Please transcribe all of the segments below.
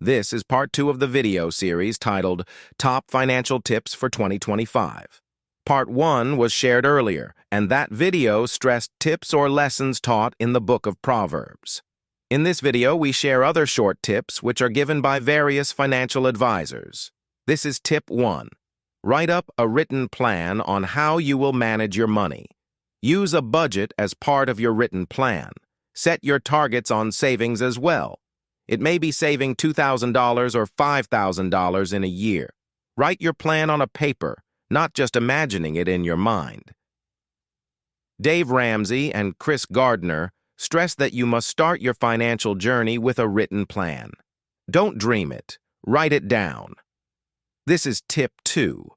This is part 2 of the video series titled Top Financial Tips for 2025. Part 1 was shared earlier, and that video stressed tips or lessons taught in the Book of Proverbs. In this video, we share other short tips which are given by various financial advisors. This is Tip 1. Write up a written plan on how you will manage your money. Use a budget as part of your written plan. Set your targets on savings as well. It may be saving $2,000 or $5,000 in a year. Write your plan on a paper, not just imagining it in your mind. Dave Ramsey and Chris Gardner stress that you must start your financial journey with a written plan. Don't dream it. Write it down. This is Tip 2.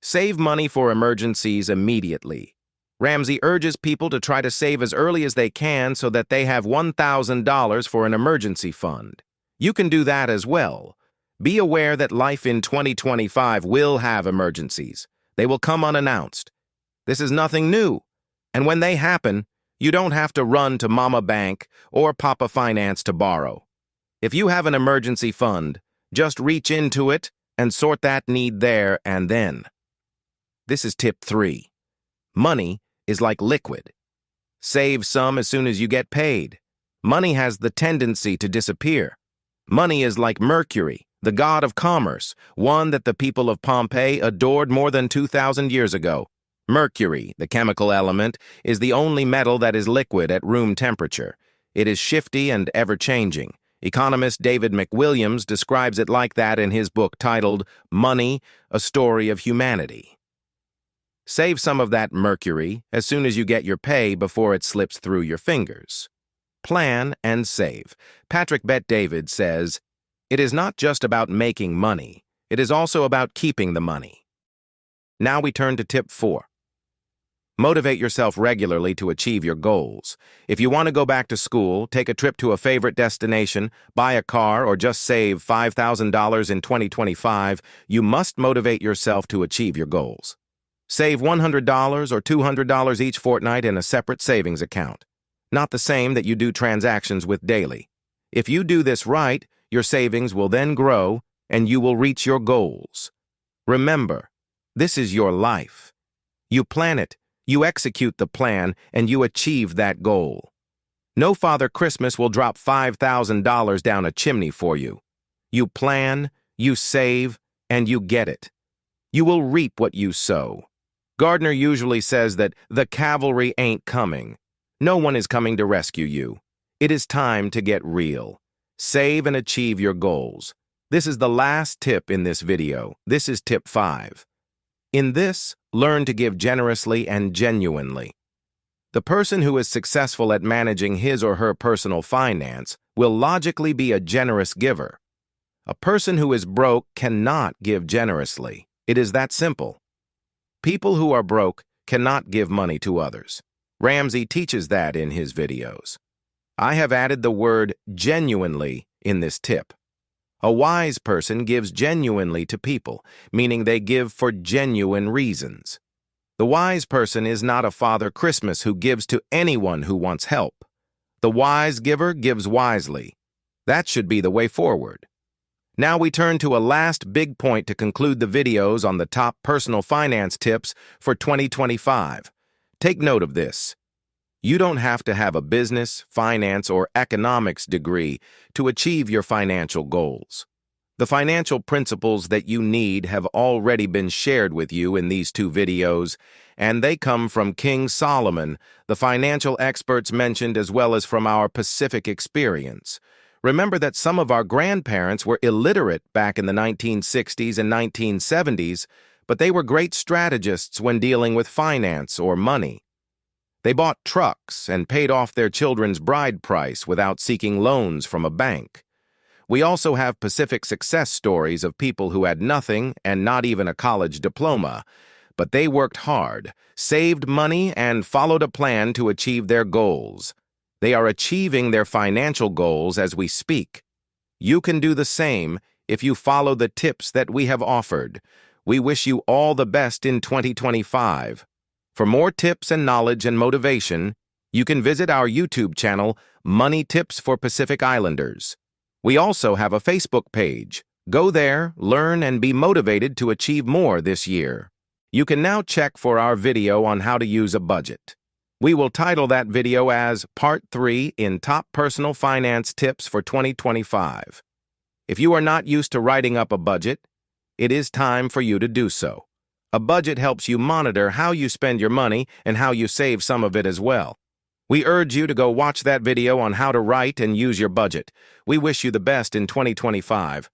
Save money for emergencies immediately. Ramsey urges people to try to save as early as they can so that they have $1,000 for an emergency fund. You can do that as well. Be aware that life in 2025 will have emergencies. They will come unannounced. This is nothing new. And when they happen, you don't have to run to Mama Bank or Papa Finance to borrow. If you have an emergency fund, just reach into it and sort that need there and then. This is Tip 3. Money is like liquid. Save some as soon as you get paid. Money has the tendency to disappear. Money is like Mercury, the god of commerce, one that the people of Pompeii adored more than 2,000 years ago. Mercury, the chemical element, is the only metal that is liquid at room temperature. It is shifty and ever-changing. Economist David McWilliams describes it like that in his book titled Money, A Story of Humanity. Save some of that mercury as soon as you get your pay before it slips through your fingers. Plan and save. Patrick Bet-David says, "It is not just about making money. It is also about keeping the money." Now we turn to Tip 4. Motivate yourself regularly to achieve your goals. If you want to go back to school, take a trip to a favorite destination, buy a car, or just save $5,000 in 2025, you must motivate yourself to achieve your goals. Save $100 or $200 each fortnight in a separate savings account, not the same that you do transactions with daily. If you do this right, your savings will then grow and you will reach your goals. Remember, this is your life. You plan it, you execute the plan, and you achieve that goal. No Father Christmas will drop $5,000 down a chimney for you. You plan, you save, and you get it. You will reap what you sow. Gardner usually says that the cavalry ain't coming. No one is coming to rescue you. It is time to get real. Save and achieve your goals. This is the last tip in this video. This is Tip 5. In this, learn to give generously and genuinely. The person who is successful at managing his or her personal finance will logically be a generous giver. A person who is broke cannot give generously. It is that simple. People who are broke cannot give money to others. Ramsey teaches that in his videos. I have added the word genuinely in this tip. A wise person gives genuinely to people, meaning they give for genuine reasons. The wise person is not a Father Christmas who gives to anyone who wants help. The wise giver gives wisely. That should be the way forward. Now we turn to a last big point to conclude the videos on the top personal finance tips for 2025. Take note of this. You don't have to have a business, finance, or economics degree to achieve your financial goals. The financial principles that you need have already been shared with you in these 2 videos, and they come from King Solomon, the financial experts mentioned, as well as from our Pacific experience. Remember that some of our grandparents were illiterate back in the 1960s and 1970s, but they were great strategists when dealing with finance or money. They bought trucks and paid off their children's bride price without seeking loans from a bank. We also have Pacific success stories of people who had nothing and not even a college diploma, but they worked hard, saved money, and followed a plan to achieve their goals. They are achieving their financial goals as we speak. You can do the same if you follow the tips that we have offered. We wish you all the best in 2025. For more tips and knowledge and motivation, you can visit our YouTube channel, Money Tips for Pacific Islanders. We also have a Facebook page. Go there, learn, and be motivated to achieve more this year. You can now check for our video on how to use a budget. We will title that video as Part 3 in Top Personal Finance Tips for 2025. If you are not used to writing up a budget, it is time for you to do so. A budget helps you monitor how you spend your money and how you save some of it as well. We urge you to go watch that video on how to write and use your budget. We wish you the best in 2025.